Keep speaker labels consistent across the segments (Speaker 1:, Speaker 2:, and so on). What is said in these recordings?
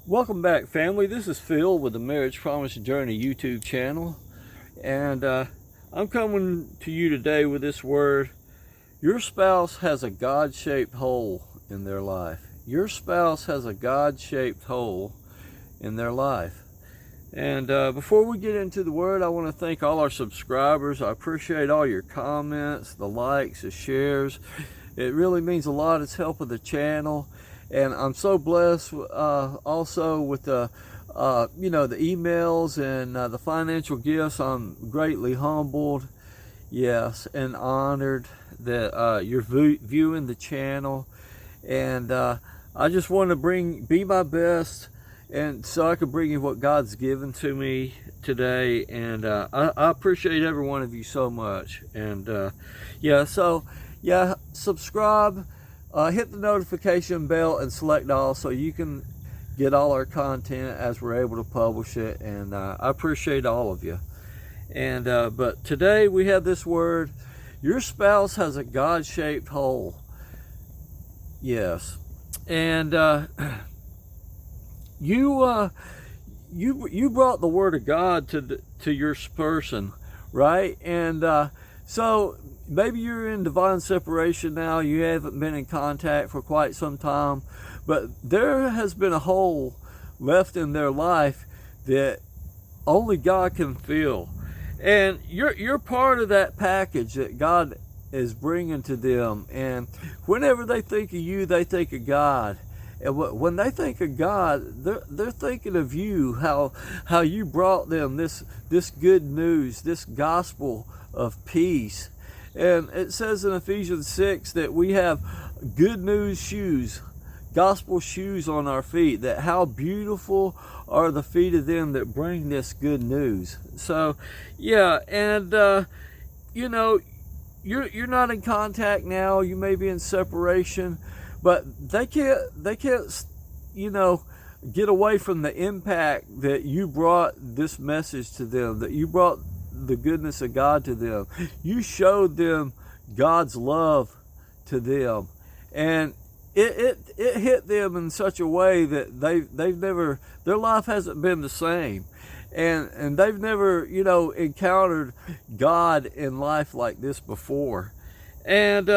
Speaker 1: Welcome back, family. This is Phil with the Marriage Promise Journey YouTube channel, and I'm coming to you today with this word. Your spouse has a God-shaped hole in their life. Your spouse has a God-shaped hole in their life. And before we get into the word, I want to thank all our subscribers. I appreciate all your comments, the likes, the shares. It really means a lot. It's helping the channel. And I'm so blessed also with the the emails and the financial gifts. I'm greatly humbled, yes, and honored that you're viewing the channel. And I just want to be my best, and so I can bring you what God's given to me today. And I appreciate every one of you so much. And subscribe. Hit the notification bell and select all so you can get all our content as we're able to publish it. And I appreciate all of you. And but today we have this word: your spouse has a God-shaped hole. Yes, and you brought the word of God to your person, right? And so maybe you're in divine separation now. You haven't been in contact for quite some time, but there has been a hole left in their life that only God can fill. And you're part of that package that God is bringing to them. And whenever they think of you, they think of God. And when they think of God, they're thinking of you, how you brought them this good news, this gospel of peace. And it says in Ephesians 6 that we have good news shoes, gospel shoes on our feet, that how beautiful are the feet of them that bring this good news. So, yeah, and, you're not in contact now. You may be in separation, but they can't, get away from the impact that you brought this message to them, that you brought the goodness of God to them. You showed them God's love to them, and it hit them in such a way that their life hasn't been the same, and they've never encountered God in life like this before. And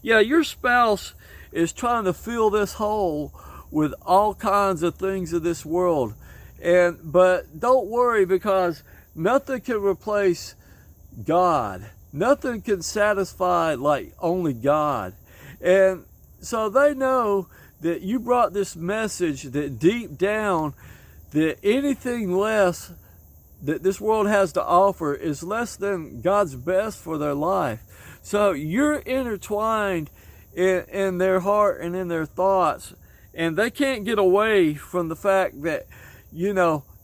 Speaker 1: your spouse is trying to fill this hole with all kinds of things of this world. But don't worry, because nothing can replace God. Nothing can satisfy like only God. And so they know that you brought this message that deep down, that anything less that this world has to offer is less than God's best for their life. So you're intertwined in their heart and in their thoughts, and they can't get away from the fact that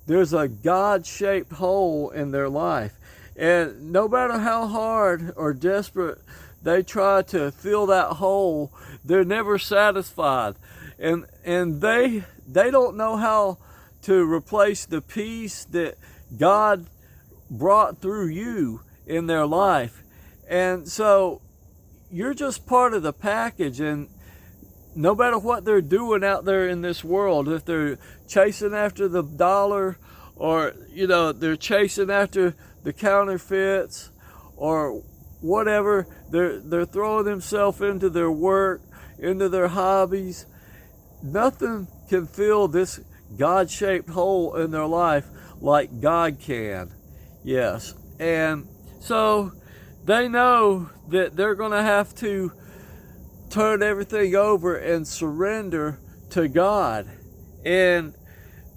Speaker 1: there's a God-shaped hole in their life. And no matter how hard or desperate they try to fill that hole, they're never satisfied. And they don't know how to replace the peace that God brought through you in their life. And so you're just part of the package. And no matter what they're doing out there in this world, if they're chasing after the dollar, or they're chasing after the counterfeits, or whatever, they're throwing themselves into their work, into their hobbies, nothing can fill this God-shaped hole in their life like God can. Yes. And so they know that they're going to have to turn everything over and surrender to God.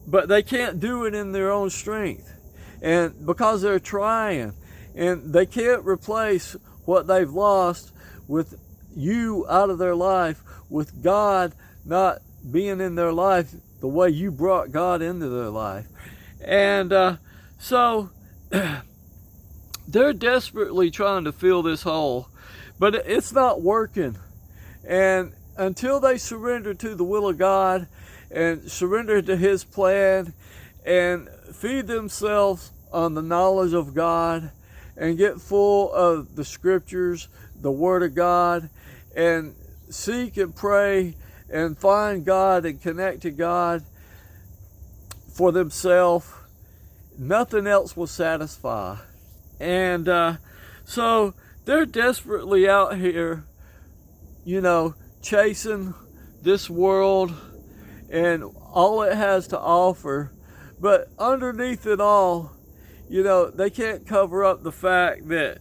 Speaker 1: But they can't do it in their own strength. And because they're trying, and they can't replace what they've lost with you out of their life, with God not being in their life the way you brought God into their life. And so they're desperately trying to fill this hole, but it's not working. And until they surrender to the will of God and surrender to His plan and feed themselves on the knowledge of God and get full of the scriptures, the Word of God, and seek and pray and find God and connect to God for themselves, nothing else will satisfy. And so they're desperately out here, chasing this world and all it has to offer. But underneath it all, they can't cover up the fact that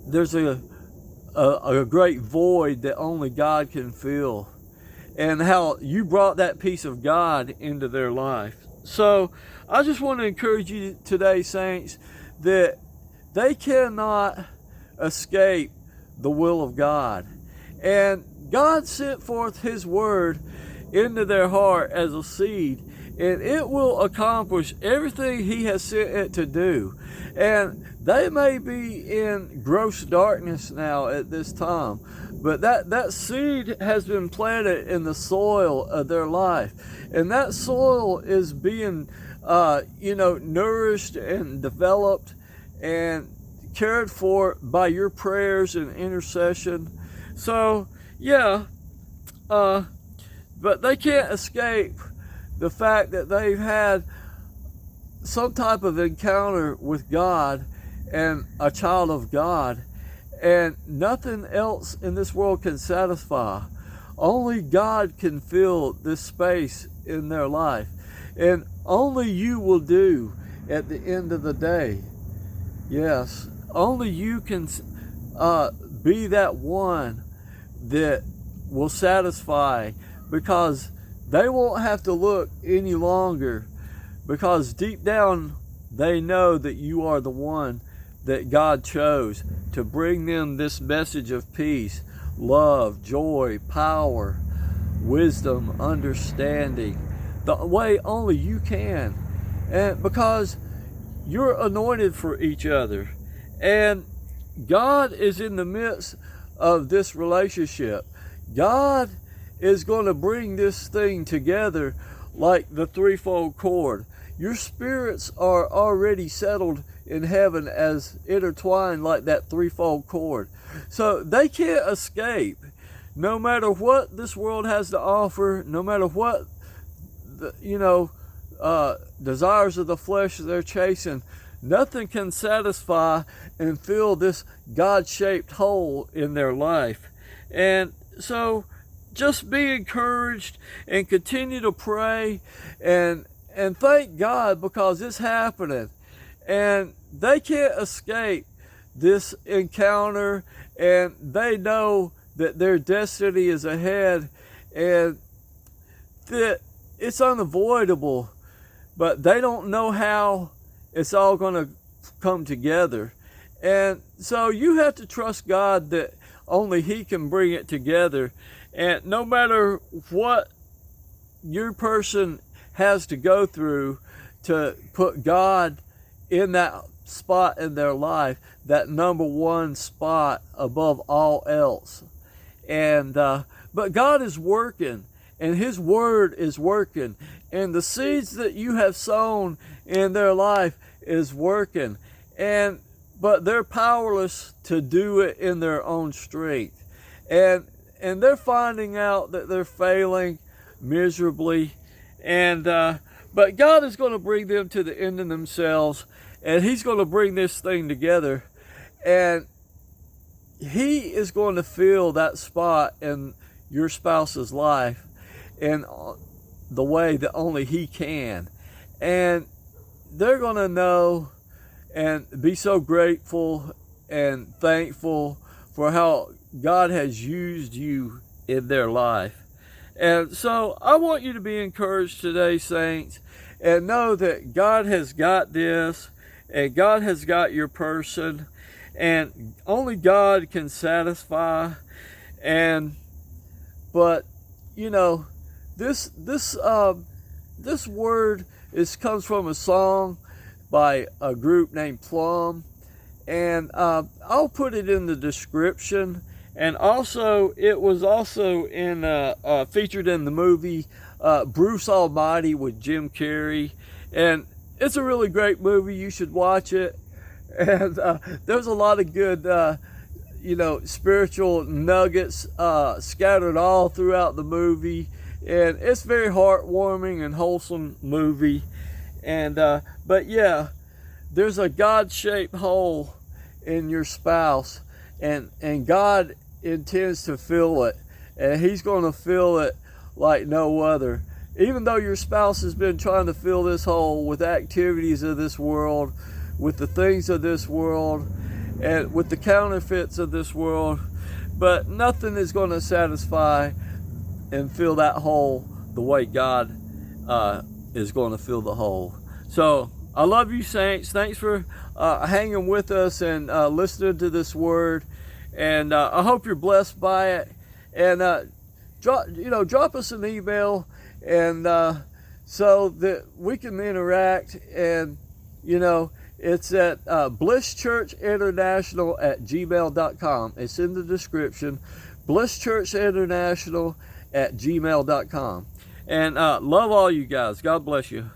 Speaker 1: there's a great void that only God can fill, and how you brought that piece of God into their life. So I just want to encourage you today, saints, that they cannot escape the will of God. And God sent forth His word into their heart as a seed, and it will accomplish everything He has sent it to do. And they may be in gross darkness now at this time, but that seed has been planted in the soil of their life, and that soil is being nourished and developed and cared for by your prayers and intercession. So but they can't escape the fact that they've had some type of encounter with God and a child of God, and nothing else in this world can satisfy. Only God can fill this space in their life, and only you will do at the end of the day. Yes, only you can be that one that will satisfy, because they won't have to look any longer, because deep down they know that you are the one that God chose to bring them this message of peace, love, joy, power, wisdom, understanding, the way only you can. And because you're anointed for each other, and God is in the midst of this relationship. God is going to bring this thing together like the threefold cord. Your spirits are already settled in heaven as intertwined like that threefold cord. So they can't escape. No matter what this world has to offer, no matter what desires of the flesh they're chasing, nothing can satisfy and fill this God-shaped hole in their life. And so just be encouraged and continue to pray and thank God, because it's happening. And they can't escape this encounter, and they know that their destiny is ahead and that it's unavoidable, but they don't know how it's all going to come together. And so you have to trust God that only He can bring it together. And no matter what your person has to go through to put God in that spot in their life, that number one spot above all else. And but God is working, and His word is working, and the seeds that you have sown in their life is working, but they're powerless to do it in their own strength, and they're finding out that they're failing miserably, and but God is going to bring them to the end of themselves, and He's going to bring this thing together, and He is going to fill that spot in your spouse's life in the way that only He can. And they're going to know and be so grateful and thankful for how God has used you in their life. And so I want you to be encouraged today, saints, and know that God has got this, and God has got your person, and only God can satisfy. But this word comes from a song by a group named Plum, and I'll put it in the description. And also, it was also featured in the movie Bruce Almighty with Jim Carrey, and it's a really great movie. You should watch it. And there's a lot of good, spiritual nuggets scattered all throughout the movie, and it's very heartwarming and wholesome movie. And but yeah, there's a God-shaped hole in your spouse, and God intends to fill it, and He's going to fill it like no other. Even though your spouse has been trying to fill this hole with activities of this world, with the things of this world, and with the counterfeits of this world, but nothing is going to satisfy and fill that hole the way God is going to fill the hole. So I love you, saints. Thanks for hanging with us and listening to this word, and I hope you're blessed by it. And drop us an email, and so that we can interact. And it's at blisschurchinternational@gmail.com. It's in the description. blisschurchinternational@gmail.com. And love all you guys. God bless you.